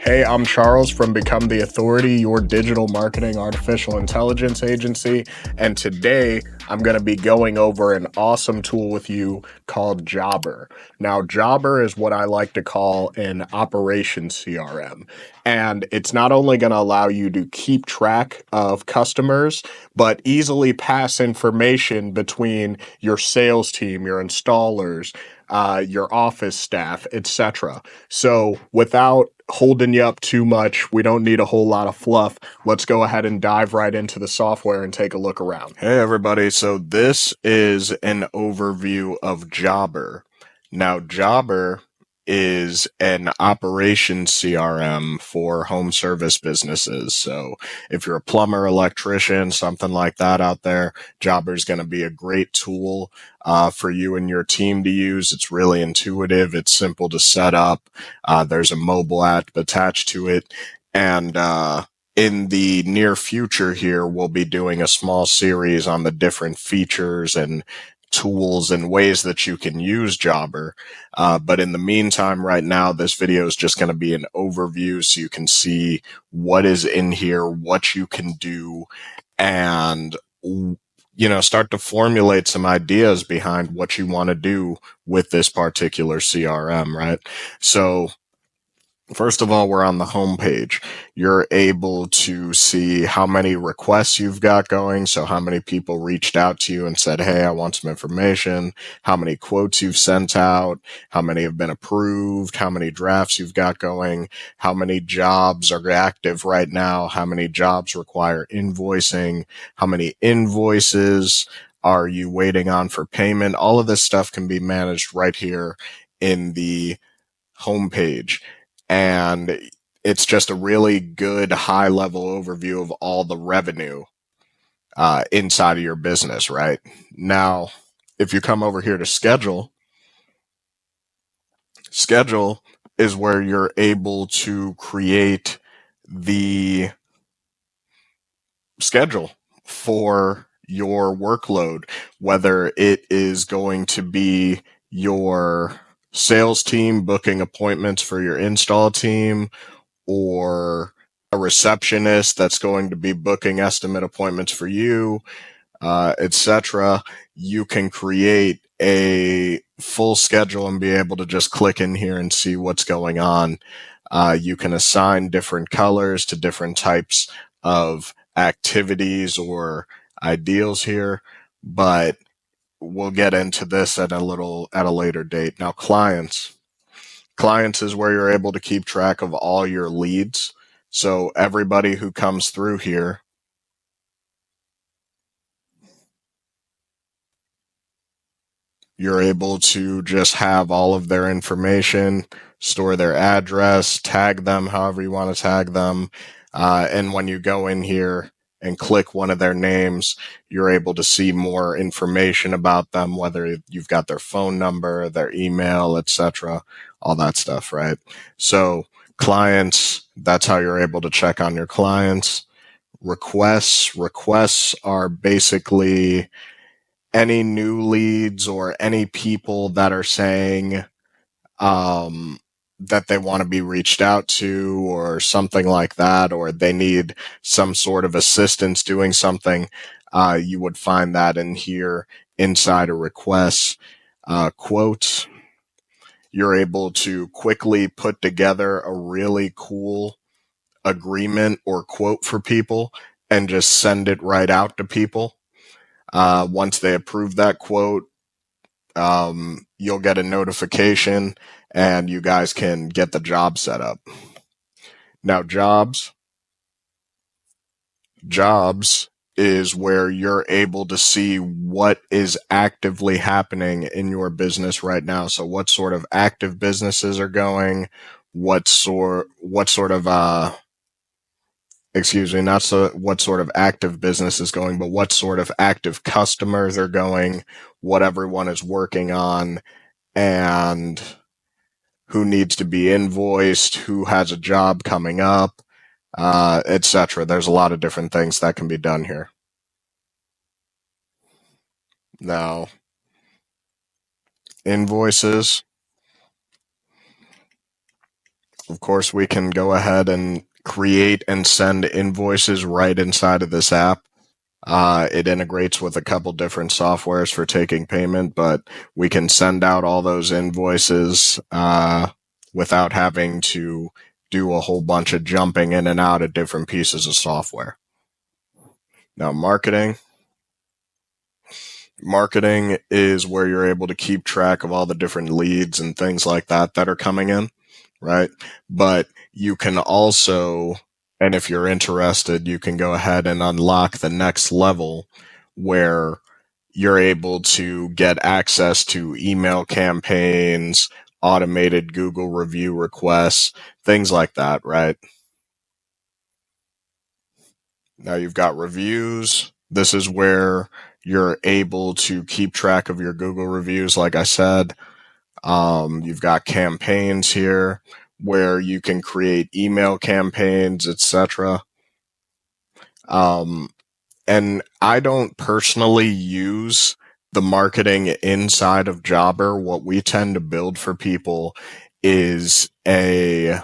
Hey, I'm Charles from Become the Authority, your digital marketing artificial intelligence agency. And today I'm going to be going over an awesome tool with you called Jobber. Now, Jobber is what I like to call an operations CRM. And it's not only going to allow you to keep track of customers, but easily pass information between your sales team, your installers, your office staff, etc. So without holding you up too much, we don't need a whole lot of fluff. Let's go ahead and dive right into the software and take a look around. Hey everybody, so this is an overview of Jobber. Now Jobber is an operations CRM for home service businesses. So if you're a plumber, electrician, something like that out there, Jobber is going to be a great tool for you and your team to use. It's really intuitive. It's simple to set up. There's a mobile app attached to it. And in the near future here, we'll be doing a small series on the different features and tools and ways that you can use Jobber. But in the meantime, right now, this video is just going to be an overview so you can see what is in here, what you can do, and start to formulate some ideas behind what you want to do with this particular CRM, right? So first of all, we're on the home page. You're able to see how many requests you've got going. So how many people reached out to you and said, hey, I want some information, how many quotes you've sent out, how many have been approved, how many drafts you've got going, how many jobs are active right now, how many jobs require invoicing, how many invoices are you waiting on for payment. All of this stuff can be managed right here in the home page. And it's just a really good high level overview of all the revenue inside of your business, right? Now, if you come over here to schedule is where you're able to create the schedule for your workload, whether it is going to be your sales team booking appointments for your install team, or a receptionist that's going to be booking estimate appointments for you, etc. You can create a full schedule and be able to just click in here and see what's going on. You can assign different colors to different types of activities or ideals here, but we'll get into this at a later date. Now, clients is where you're able to keep track of all your leads. So everybody who comes through here, you're able to just have all of their information, store their address, tag them however you want to tag them. And when you go in here and click one of their names, you're able to see more information about them, whether you've got their phone number, their email, etc., all that stuff, right? So clients, that's how you're able to check on your clients. Requests are basically any new leads or any people that are saying that they want to be reached out to or something like that, or they need some sort of assistance doing something. You would find that in here inside of requests. Quotes, you're able to quickly put together a really cool agreement or quote for people and just send it right out to people. Once they approve that quote, you'll get a notification and you guys can get the job set up. Now, jobs is where you're able to see what is actively happening in your business right now. So what sort of active businesses are going, what sort of not so what sort of active business is going, but what sort of active customers are going, what everyone is working on, and who needs to be invoiced, who has a job coming up, etc. There's a lot of different things that can be done here. Now, invoices. Of course, we can go ahead and create and send invoices right inside of this app. It integrates with a couple different softwares for taking payment, but we can send out all those invoices without having to do a whole bunch of jumping in and out of different pieces of software. Now, marketing is where you're able to keep track of all the different leads and things like that are coming in, right? But you can also, and if you're interested, you can go ahead and unlock the next level where you're able to get access to email campaigns, automated Google review requests, things like that, right? Now you've got reviews. This is where you're able to keep track of your Google reviews, like I said. You've got campaigns here where you can create email campaigns, etc. And I don't personally use the marketing inside of Jobber. What we tend to build for people is a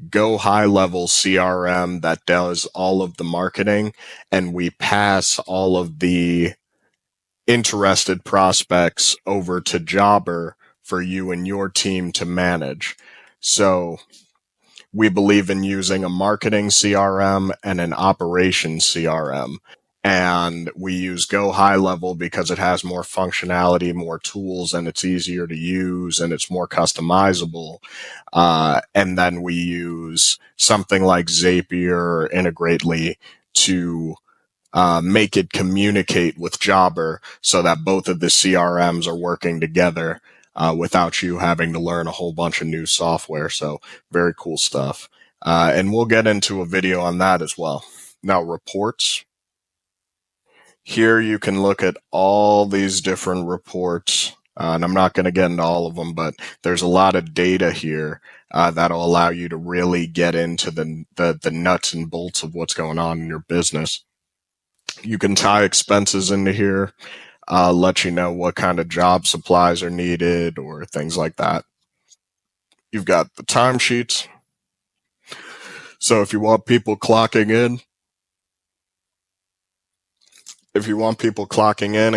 GoHighLevel CRM that does all of the marketing, and we pass all of the interested prospects over to Jobber for you and your team to manage. So we believe in using a marketing CRM and an operations CRM. And we use GoHighLevel because it has more functionality, more tools, and it's easier to use and it's more customizable. And then we use something like Zapier or Integrately to make it communicate with Jobber so that both of the CRMs are working together without you having to learn a whole bunch of new software. So very cool stuff. And we'll get into a video on that as well. Now, reports. Here you can look at all these different reports. And I'm not going to get into all of them, but there's a lot of data here that'll allow you to really get into the nuts and bolts of what's going on in your business. You can tie expenses into here, let you know what kind of job supplies are needed or things like that. You've got the timesheets. So if you want people clocking in, and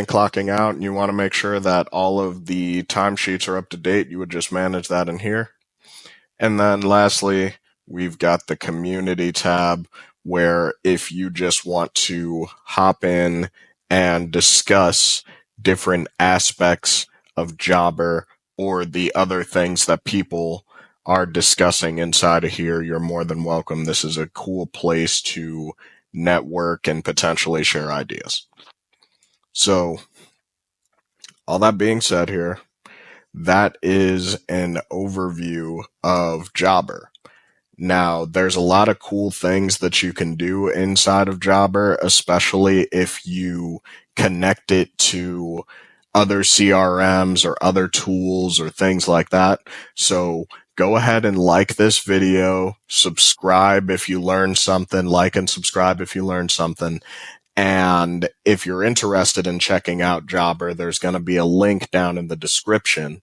clocking out, and you want to make sure that all of the timesheets are up to date, you would just manage that in here. And then lastly, we've got the community tab where if you just want to hop in and discuss different aspects of Jobber or the other things that people are discussing inside of here, you're more than welcome. This is a cool place to network and potentially share ideas. So, all that being said here, that is an overview of Jobber. Now, there's a lot of cool things that you can do inside of Jobber, especially if you connect it to other CRMs or other tools or things like that. So go ahead and like this video, subscribe if you learned something, like and subscribe if you learned something. And if you're interested in checking out Jobber, there's going to be a link down in the description.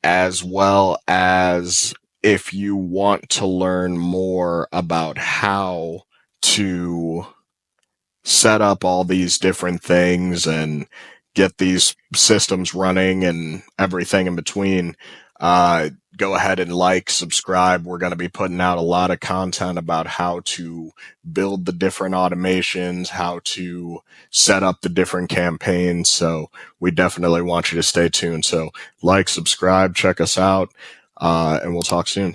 As well as if you want to learn more about how to set up all these different things and get these systems running and everything in between, go ahead and like, subscribe. We're going to be putting out a lot of content about how to build the different automations, how to set up the different campaigns. So we definitely want you to stay tuned. So like, subscribe, check us out, and we'll talk soon.